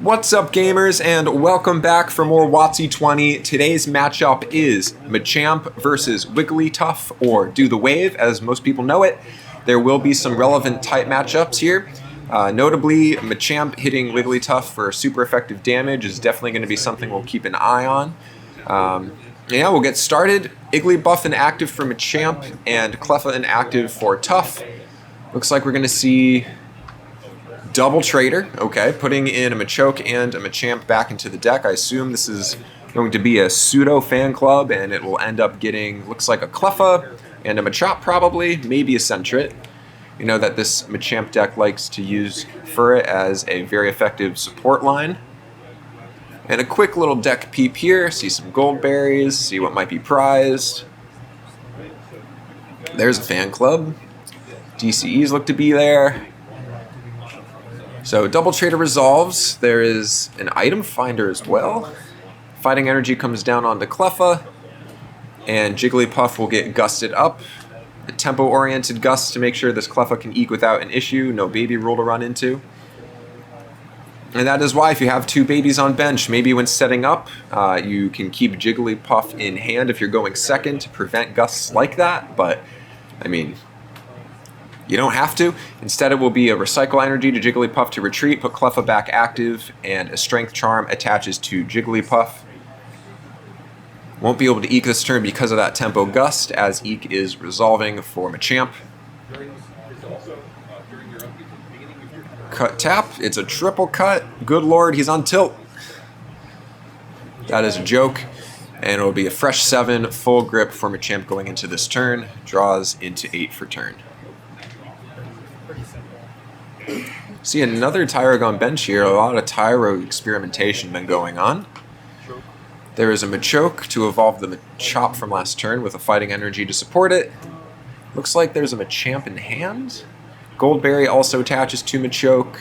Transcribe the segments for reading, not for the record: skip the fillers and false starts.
What's up, gamers, and welcome back for more WotC-20. Today's matchup is Machamp versus Wigglytuff, or Do the Wave, as most people know it. There will be some relevant type matchups here. Notably, Machamp hitting Wigglytuff for super effective damage is definitely going to be something we'll keep an eye on. Yeah, we'll get started. Wigglytuff inactive for Machamp, and Cleffa inactive for Tuff. Looks like we're going to see double trader, okay, putting in a Machoke and a Machamp back into the deck. I assume this is going to be a pseudo fan club, and it will end up getting, looks like a Cleffa and a Machop probably, maybe a Sentret. You know that this Machamp deck likes to use Furret as a very effective support line. And a quick little deck peep here, see some gold berries, see what might be prized. There's a fan club. DCEs look to be there. So double trader resolves. There is an item finder as well. Fighting energy comes down onto Cleffa, and Jigglypuff will get gusted up. A tempo-oriented gust to make sure this Cleffa can eke without an issue. No baby rule to run into. And that is why if you have two babies on bench, maybe when setting up, you can keep Jigglypuff in hand if you're going second to prevent gusts like that. But, I mean, you don't have to. Instead, it will be a Recycle Energy to Jigglypuff to retreat, put Cleffa back active, and a Strength Charm attaches to Jigglypuff. Won't be able to eke this turn because of that Tempo Gust, as eke is resolving for Machamp. Cut tap. It's a triple cut. Good lord, he's on tilt. That is a joke. And it will be a fresh 7, full grip for Machamp going into this turn. Draws into 8 for turn. See another Tyrogon bench here. A lot of Tyro experimentation been going on. There is a Machoke to evolve the Machop from last turn with a Fighting Energy to support it. Looks like there's a Machamp in hand. Goldberry also attaches to Machoke.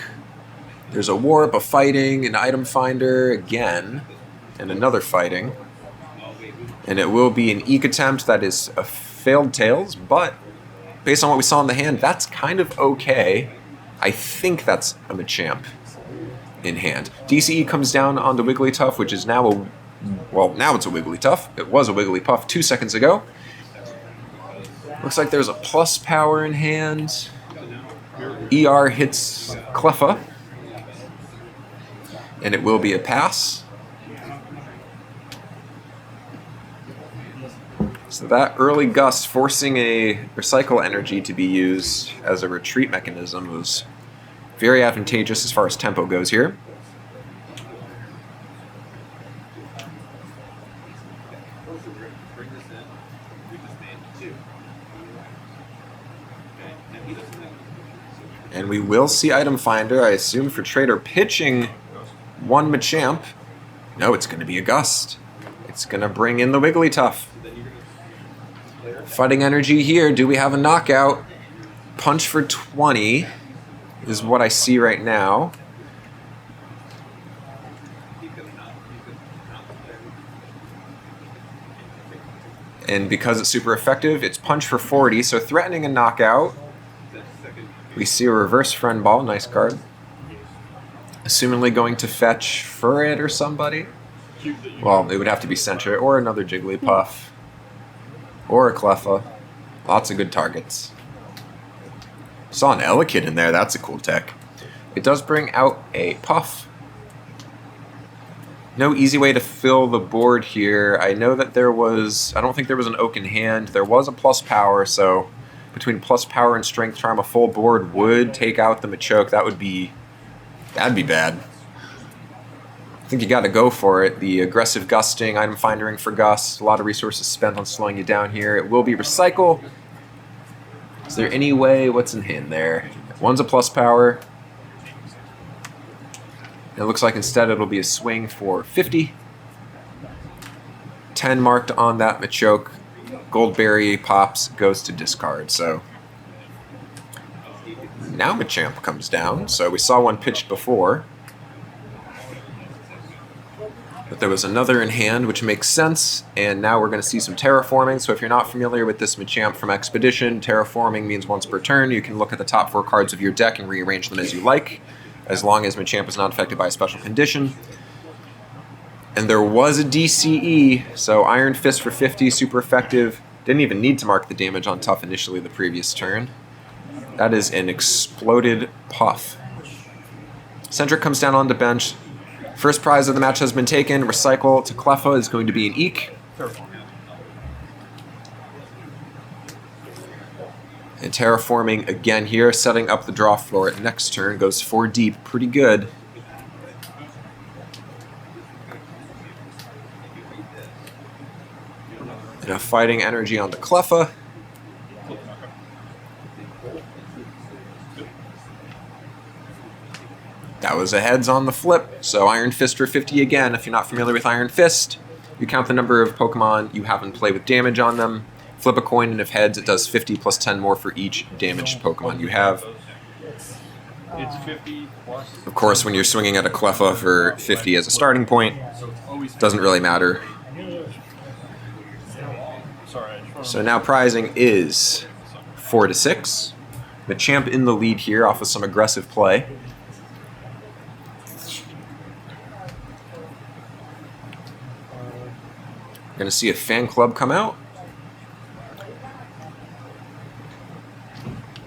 There's a Warp, a Fighting, an Item Finder again, and another Fighting. And it will be an Eke attempt that is a failed Tails, but based on what we saw in the hand, that's kind of okay. I think that's a Machamp in hand. DCE comes down onto Wigglytuff, which is now a... well, now it's a Wigglytuff. It was a Wigglypuff 2 seconds ago. Looks like there's a plus power in hand. ER hits Cleffa. And it will be a pass. So that early gust forcing a Recycle Energy to be used as a retreat mechanism was very advantageous as far as tempo goes here. And we will see Item Finder, I assume, for Trader pitching one Machamp. No, it's going to be a gust. It's going to bring in the Wigglytuff. Fighting Energy here. Do we have a knockout? Punch for 20 is what I see right now. And because it's super effective, it's Punch for 40, so threatening a knockout. We see a Reverse Friend Ball, nice card. Assumingly going to fetch Furret or somebody. Well, it would have to be Sentret or another Jigglypuff. Or a Cleffa. Lots of good targets. Saw an Elekid in there, that's a cool tech. It does bring out a Puff. No easy way to fill the board here. I know that there was... I don't think there was an Oak in hand. There was a plus power, so between plus power and Strength Charm, a full board would take out the Machoke. That'd be bad. I think you got to go for it. The aggressive gusting, item findering for gust, a lot of resources spent on slowing you down here. It will be recycle. Is there any way? What's in hand there? One's a plus power. It looks like instead it'll be a swing for 50. 10 marked on that Machoke. Goldberry pops, goes to discard. So now Machamp comes down. So we saw one pitched before. But there was another in hand, which makes sense, and now we're going to see some terraforming. So if you're not familiar with this Machamp from Expedition, terraforming means once per turn. You can look at the top 4 cards of your deck and rearrange them as you like. as long as Machamp is not affected by a special condition. And there was a DCE, so Iron Fist for 50, super effective. Didn't even need to mark the damage on Tough initially the previous turn. That is an exploded Puff. Centric comes down on the bench. First prize of the match has been taken. Recycle to Cleffa is going to be an Eek. And Terraforming again here, setting up the draw for it next turn. Goes 4 deep, pretty good. And a Fighting Energy on the Cleffa. That was a heads on the flip, so Iron Fist for 50 again. If you're not familiar with Iron Fist, you count the number of Pokemon you have in play with damage on them, flip a coin, and if heads, it does 50 plus 10 more for each damaged Pokemon you have. Of course, when you're swinging at a Cleffa for 50 as a starting point, doesn't really matter. So now prizing is 4 to 6. Machamp in the lead here off of some aggressive play. We're going to see a fan club come out.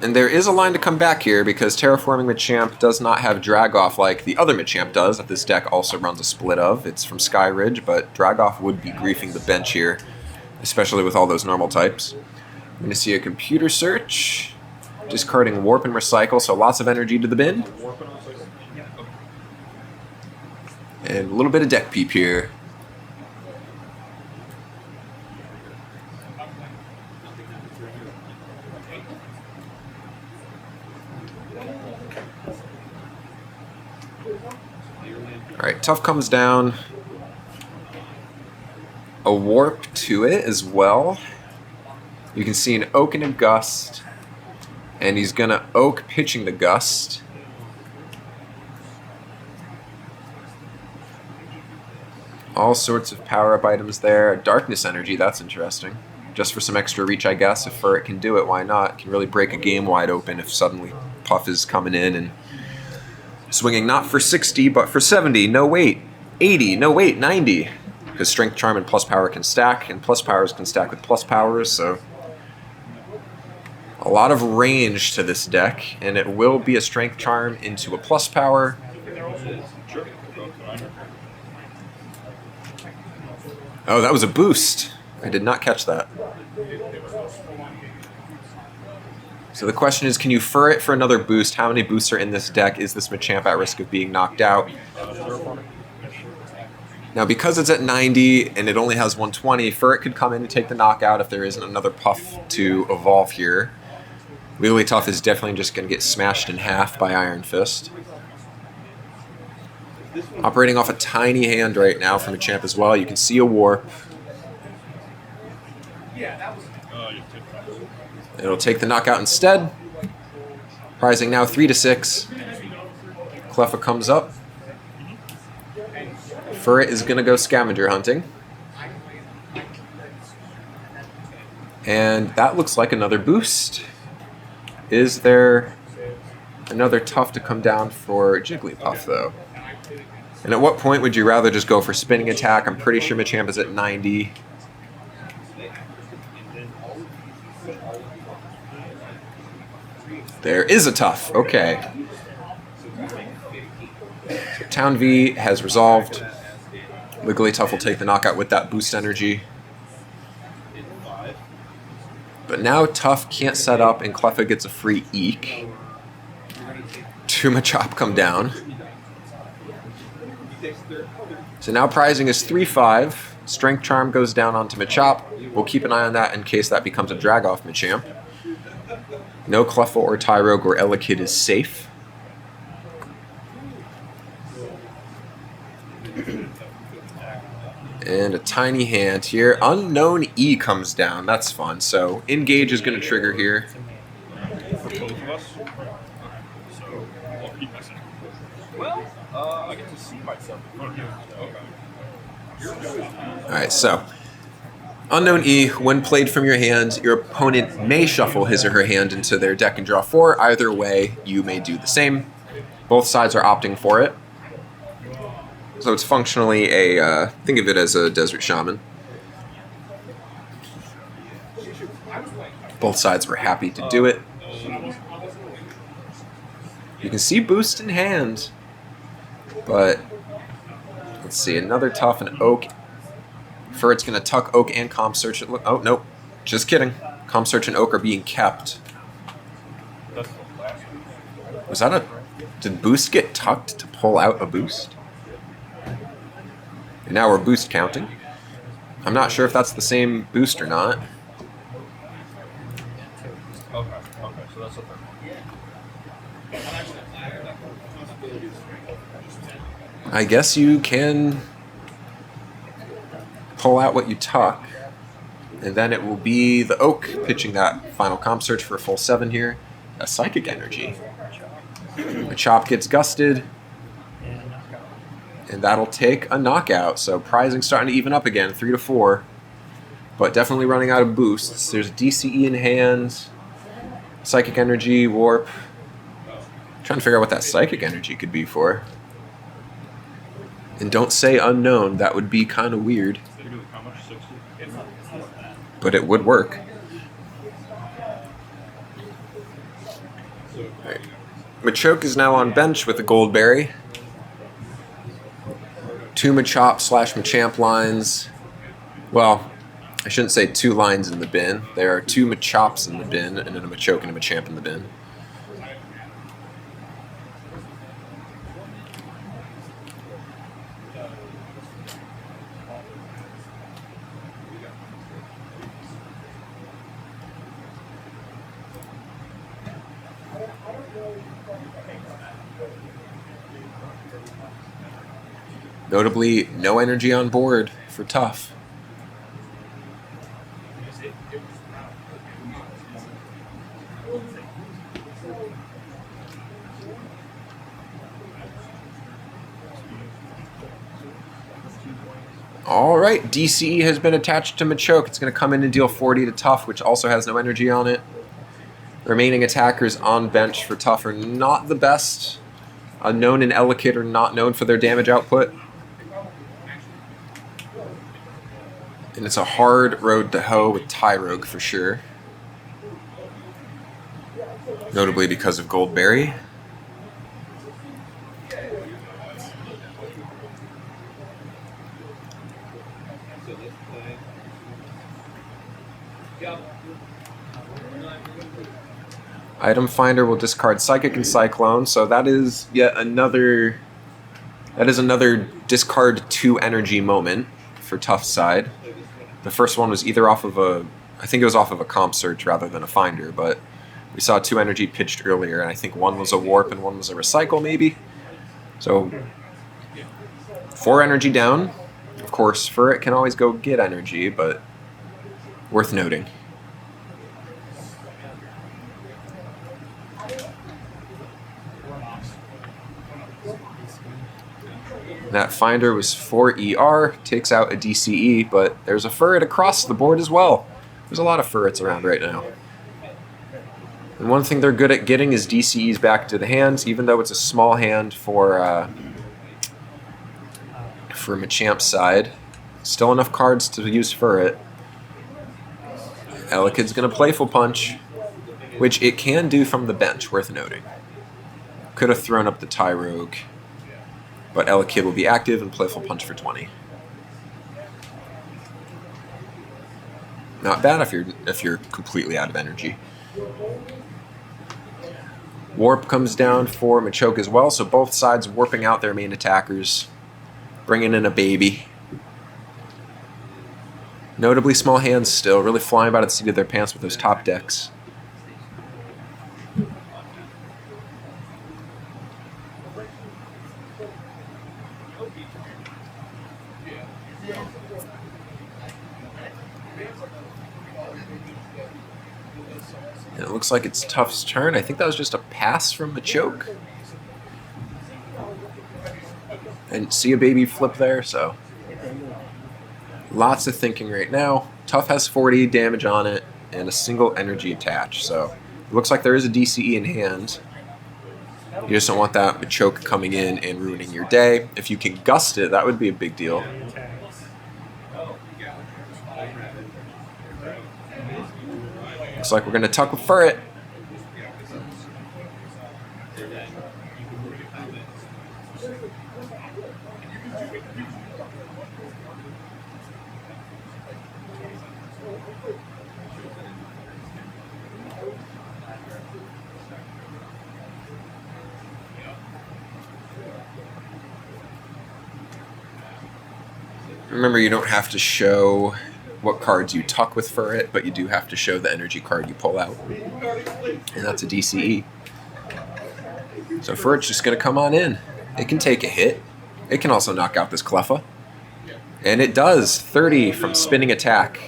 And there is a line to come back here because Terraforming Machamp does not have Drag-Off like the other Machamp does that this deck also runs a split of. It's from Sky Ridge, but Drag-Off would be griefing the bench here, especially with all those normal types. I'm going to see a Computer Search, discarding Warp and Recycle, so lots of energy to the bin. And a little bit of deck peep here. Alright, Tough comes down. A Warp to it as well. You can see an Oak and a Gust. And he's going to Oak pitching the Gust. All sorts of power-up items there. Darkness Energy, that's interesting. Just for some extra reach, I guess. If Furret can do it, why not? Can really break a game wide open if suddenly Puff is coming in and swinging not for 60, but for 70. No wait. 80. No wait. 90. Because Strength Charm and Plus Power can stack, and Plus Powers can stack with Plus Powers, so a lot of range to this deck, and it will be a Strength Charm into a Plus Power. Oh, that was a boost. I did not catch that. So the question is, can you Furret for another boost? How many boosts are in this deck? Is this Machamp at risk of being knocked out? Now, because it's at 90 and it only has 120, Furret could come in and take the knockout if there isn't another Puff to evolve here. Wigglytuff is definitely just going to get smashed in half by Iron Fist. Operating off a tiny hand right now from Machamp as well. You can see a Warp. It'll take the knockout instead. Prizing now 3 to 6. Cleffa comes up. Furret is going to go scavenger hunting. And that looks like another boost. Is there another Tough to come down for Jigglypuff, though? And at what point would you rather just go for spinning attack? I'm pretty sure Machamp is at 90. There is a Tough. Okay. So Town V has resolved. Wigglytuff will take the knockout with that boost energy. But now Tough can't set up, and Cleffa gets a free Eek. 2 Machop come down. So now prizing is 3-5. Strength Charm goes down onto Machop. We'll keep an eye on that in case that becomes a drag-off Machamp. No Cleffa or Tyrogue or Elekid is safe. And a tiny hand here. Unknown E comes down. That's fun. So Engage is going to trigger here. Alright, so Unknown E, when played from your hand, your opponent may shuffle his or her hand into their deck and draw 4. Either way, you may do the same. Both sides are opting for it. So it's functionally a, think of it as a Desert Shaman. Both sides were happy to do it. You can see boost in hand, but let's see, another Tough and Oak. Furret's going to tuck Oak and Calm Search. Oh, nope. Just kidding. Calm Search and Oak are being kept. Was that a... Did boost get tucked to pull out a boost? And now we're boost counting. I'm not sure if that's the same boost or not. Okay, so that's a third. I guess you can pull out what you tuck, and then it will be the Oak pitching that final Comp Search for a full 7 here. A Psychic Energy. Machamp gets gusted, and that'll take a knockout. So prizing starting to even up again, 3 to 4, but definitely running out of boosts. There's DCE in hand, Psychic Energy, Warp. Trying to figure out what that Psychic Energy could be for. And don't say unknown, that would be kind of weird. But it would work. Right. Machoke is now on bench with a Gold Berry. 2 Machop / Machamp lines. Well, I shouldn't say 2 lines in the bin. There are 2 Machops in the bin, and then a Machoke and a Machamp in the bin. Notably, no energy on board for Tough. Alright, DCE has been attached to Machoke. It's going to come in and deal 40 to Tough, which also has no energy on it. The remaining attackers on bench for Tough are not the best. Unknown and Elekid are not known for their damage output. And it's a hard road to hoe with Tyrogue for sure. Notably because of Gold Berry. Item Finder will discard Psychic and Cyclone, so that is yet another... That is another discard 2 energy moment for Tough's side. The first one was either off of a... I think it was off of a Comp Search rather than a Finder, but we saw 2 energy pitched earlier, and I think one was a Warp and one was a Recycle, maybe? So, 4 energy down. Of course, Furret can always go get energy, but worth noting. That Finder was 4 ER, takes out a DCE, but there's a Furret across the board as well. There's a lot of Furrets around right now. And one thing they're good at getting is DCEs back to the hands, even though it's a small hand for Machamp's side. Still enough cards to use Furret. Elekid's going to Playful Punch, which it can do from the bench, worth noting. Could have thrown up the Tyrogue, but Elekid will be active and Playful Punch for 20. Not bad if you're completely out of energy. Warp comes down for Machoke as well, so both sides warping out their main attackers, bringing in a baby. Notably small hands still, really flying by the seat of their pants with those top decks. And it looks like it's Tough's turn. I think that was just a pass from Machoke. And see a baby flip there, so lots of thinking right now. Tough has 40 damage on it and a single energy attached, so it looks like there is a DCE in hand. You just don't want that Machoke coming in and ruining your day. If you can gust it, that would be a big deal. Looks like we're going to tuck with Furret. Remember, you don't have to show what cards you tuck with Furret, but you do have to show the energy card you pull out. And that's a DCE. So Furret's just going to come on in. It can take a hit. It can also knock out this Cleffa. And it does. 30 from spinning attack.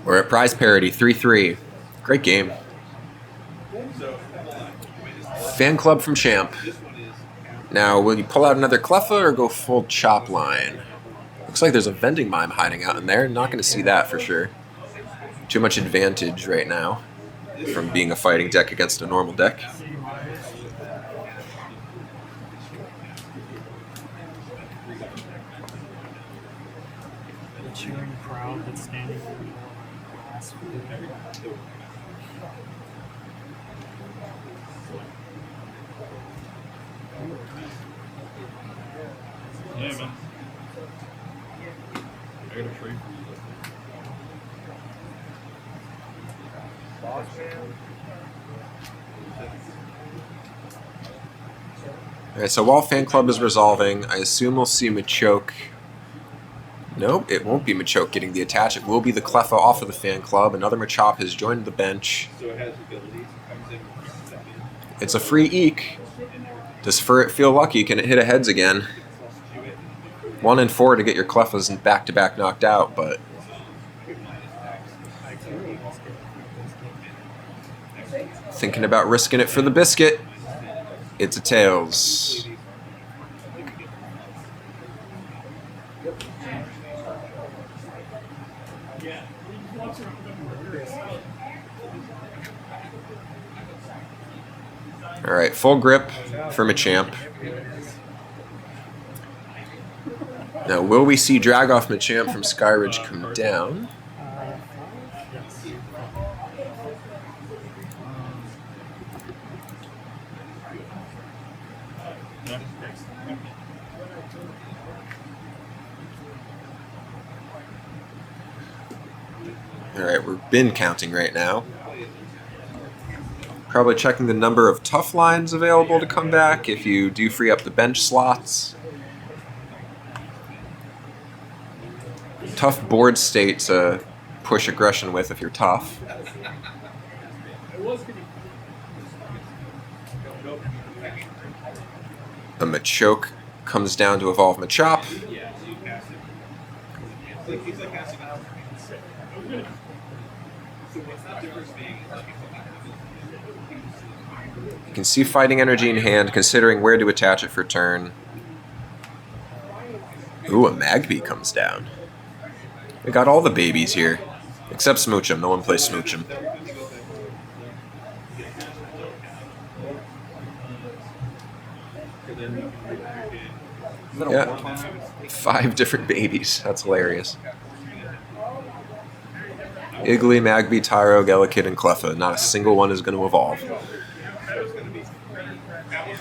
We're at prize parity, 3-3. Great game. Fan club from Champ. Now, will you pull out another Cleffa or go full chop line? Looks like there's a vending mime hiding out in there. Not going to see that for sure. Too much advantage right now from being a fighting deck against a normal deck. The cheering crowd that's standing in the glass. Yeah, man. I got a tree. Alright, so while Fan Club is resolving, I assume we'll see Machoke. Nope, it won't be Machoke getting the attach. It will be the Cleffa off of the Fan Club. Another Machop has joined the bench. So it has abilities. Comes in second. It's a free Eek. Does Furret feel lucky? Can it hit a heads again? 1 and 4 to get your Cleffas and back-to-back knocked out, but thinking about risking it for the biscuit. It's a tails. All right, full grip for Machamp. Now, will we see Dragoff Machamp from Skyridge come down? All right, we're bin counting right now. Probably checking the number of tough lines available to come back if you do free up the bench slots. Tough board state to push aggression with if you're tough. A Machoke comes down to evolve Machop. You can see fighting energy in hand, considering where to attach it for turn. Ooh, a Magby comes down. We got all the babies here, except Smoochum. No one plays Smoochum. Yeah, 5 different babies. That's hilarious. Iggly, Magby, Tyro, Gellikid, and Cleffa. Not a single one is going to evolve.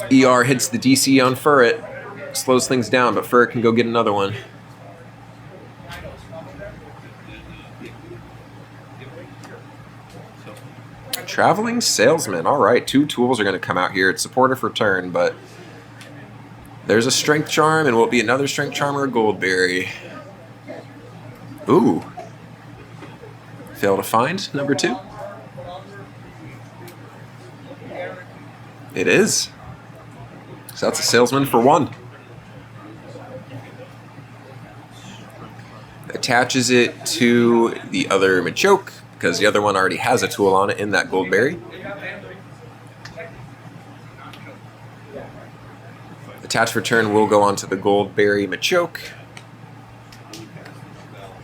ER hits the DC on Furret. Slows things down, but Furret can go get another one. Traveling Salesman. All right, 2 tools are going to come out here. It's supporter for turn, but there's a Strength Charm, and will it be another Strength Charm or a Goldberry? Ooh. Fail to find, number 2. It is. So that's a Salesman for 1. Attaches it to the other Machoke, because the other one already has a tool on it in that Goldberry. Attach for turn will go onto the Goldberry Machoke.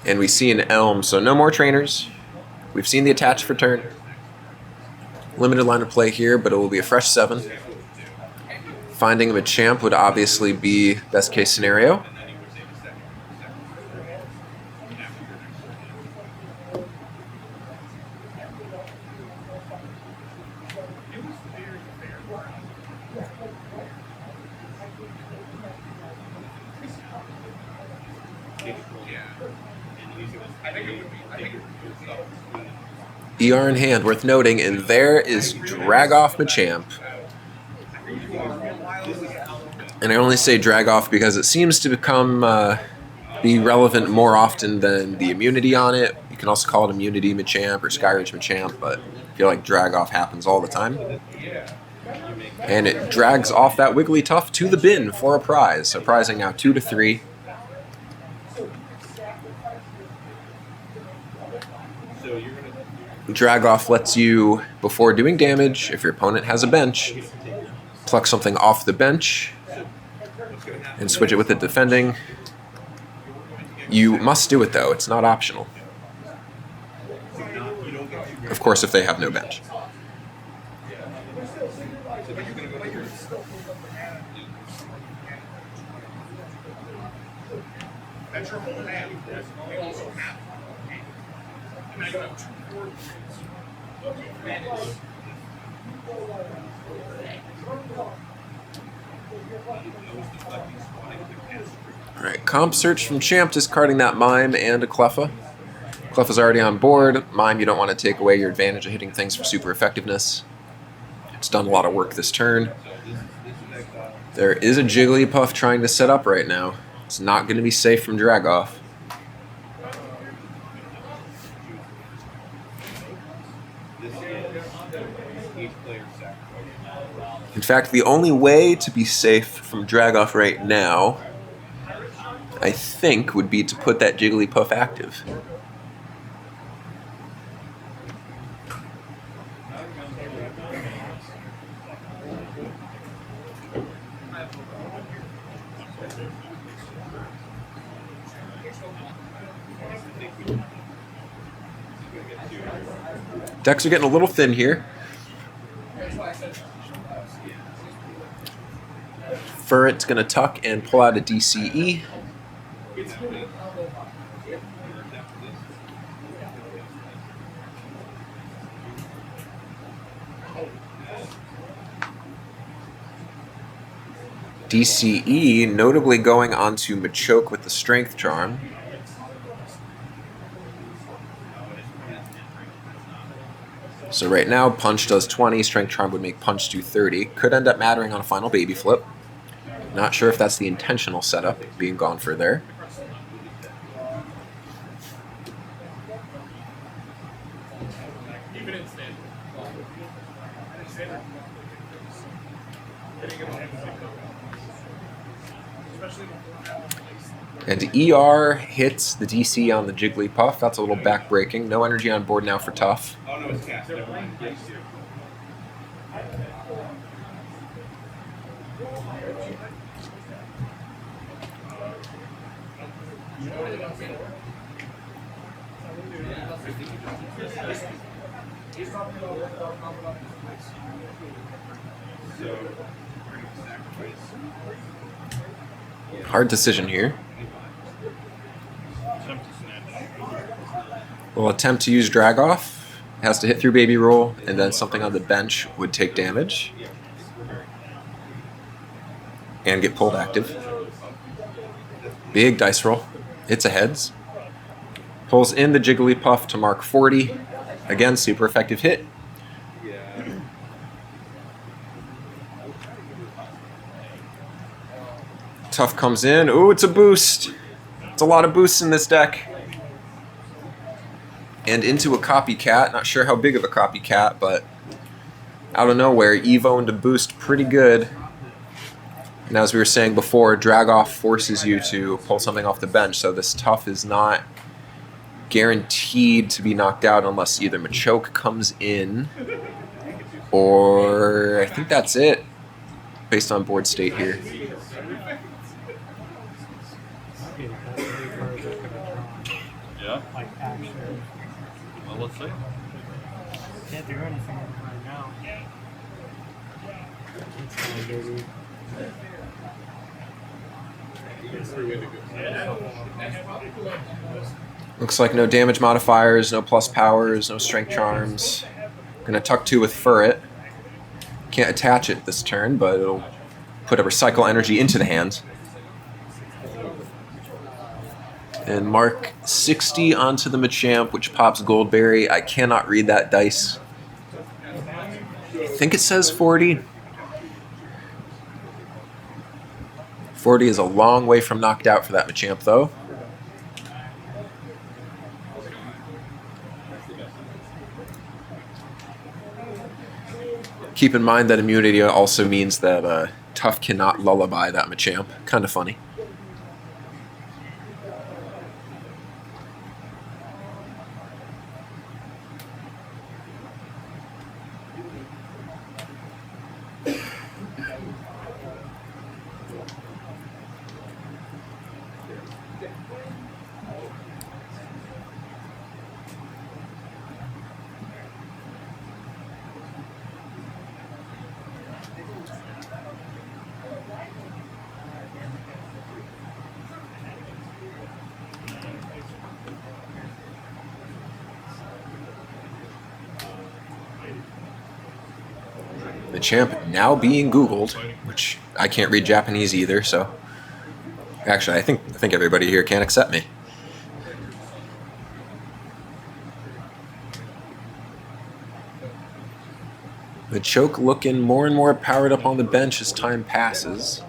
And we see an Elm, so no more trainers. We've seen the attach for turn. Limited line of play here, but it will be a fresh 7. Finding a Machamp would obviously be best case scenario. ER in hand, worth noting, and there is Drag Off Machamp. And I only say drag off because it seems to be relevant more often than the immunity on it. You can also call it immunity Machamp or Skyridge Machamp, but I feel like drag off happens all the time. And it drags off that Wigglytuff to the bin for a prize. So prizing now 2 to 3. Drag off lets you, before doing damage, if your opponent has a bench, pluck something off the bench and switch it with the defending. You must do it though, it's not optional. Of course, if they have no bench. Alright, comp search from Champ, discarding that Mime and a Cleffa. Cleffa's already on board. Mime, you don't want to take away your advantage of hitting things for super effectiveness. It's done a lot of work this turn. There is a Jigglypuff trying to set up right now. It's not going to be safe from drag off. In fact, the only way to be safe from drag off right now, I think, would be to put that Jigglypuff active. Decks are getting a little thin here. Furret's going to tuck and pull out a DCE. DCE notably going onto Machoke with the Strength Charm. So right now, Punch does 20, Strength Charm would make Punch do 30. Could end up mattering on a final baby flip. Not sure if that's the intentional setup, being gone for there. And ER hits the DC on the Jigglypuff. That's a little back-breaking. No energy on board now for Tough. Oh, no, it's cast. Never mind. Yes. Hard decision here. We'll attempt to use Drag Off. Has to hit through Baby Roll, and then something on the bench would take damage and get pulled active. Big dice roll. Hits a heads. Pulls in the Jigglypuff to mark 40. Again, super effective hit. Tough comes in. Ooh, it's a boost. It's a lot of boosts in this deck. And into a copycat. Not sure how big of a copycat, but out of nowhere, Evo into boost pretty good. And as we were saying before, Drag Off forces you to pull something off the bench, so this Tough is not guaranteed to be knocked out unless either Machoke comes in, or I think that's it, based on board state here. Yeah? Like, actually. Well, let's see. Can't do anything right now. It's fine, baby. Looks like no damage modifiers, no plus powers, no strength charms. Gonna tuck 2 with Furret. Can't attach it this turn, but it'll put a recycle energy into the hand. And mark 60 onto the Machamp, which pops Goldberry. I cannot read that dice. I think it says 40. 40 is a long way from knocked out for that Machamp, though. Keep in mind that immunity also means that Tough cannot lullaby that Machamp. Kind of funny. Machamp now being Googled, which I can't read Japanese either, so actually I think everybody here can accept me. The Choke looking more and more powered up on the bench as time passes.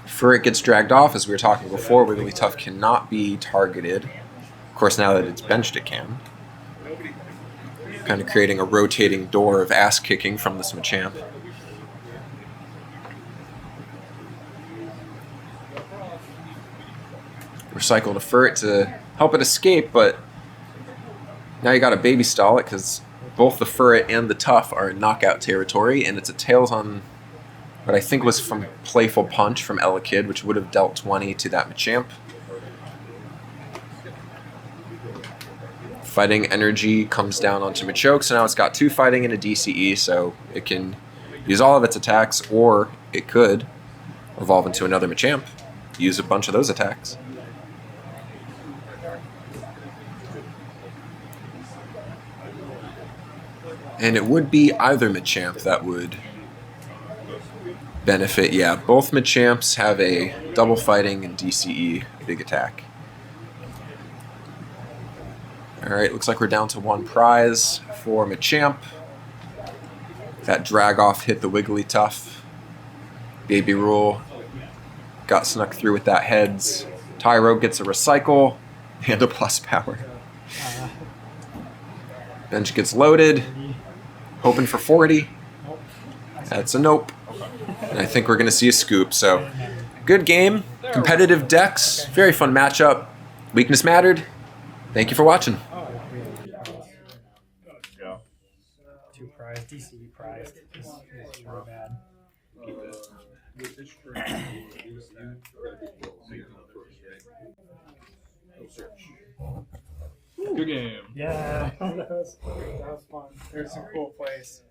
Furret gets dragged off, as we were talking before. Wigglytuff cannot be targeted. Of course, now that it's benched, it can. Kind of creating a rotating door of ass kicking from this Machamp. Recycle to Furret to help it escape, but now you got to baby stall it because both the Furret and the Tough are in knockout territory, and it's a Tails on what I think was from Playful Punch from Elekid, which would have dealt 20 to that Machamp. Fighting energy comes down onto Machoke, so now it's got 2 fighting and a DCE, so it can use all of its attacks, or it could evolve into another Machamp, use a bunch of those attacks. And it would be either Machamp that would benefit. Yeah, both Machamps have a double fighting and DCE big attack. Alright, looks like we're down to 1 prize for Machamp. That drag off hit the Wigglytuff. Baby Rule got snuck through with that heads. Tyro gets a recycle and a plus power. Bench gets loaded. Hoping for 40. That's a nope. And I think we're going to see a scoop. So, good game. Competitive decks. Very fun matchup. Weakness mattered. Thank you for watching. Yeah. 2 prize, DCE prize. Is really bad. Good game. Yeah, that was fun. There's some cool plays.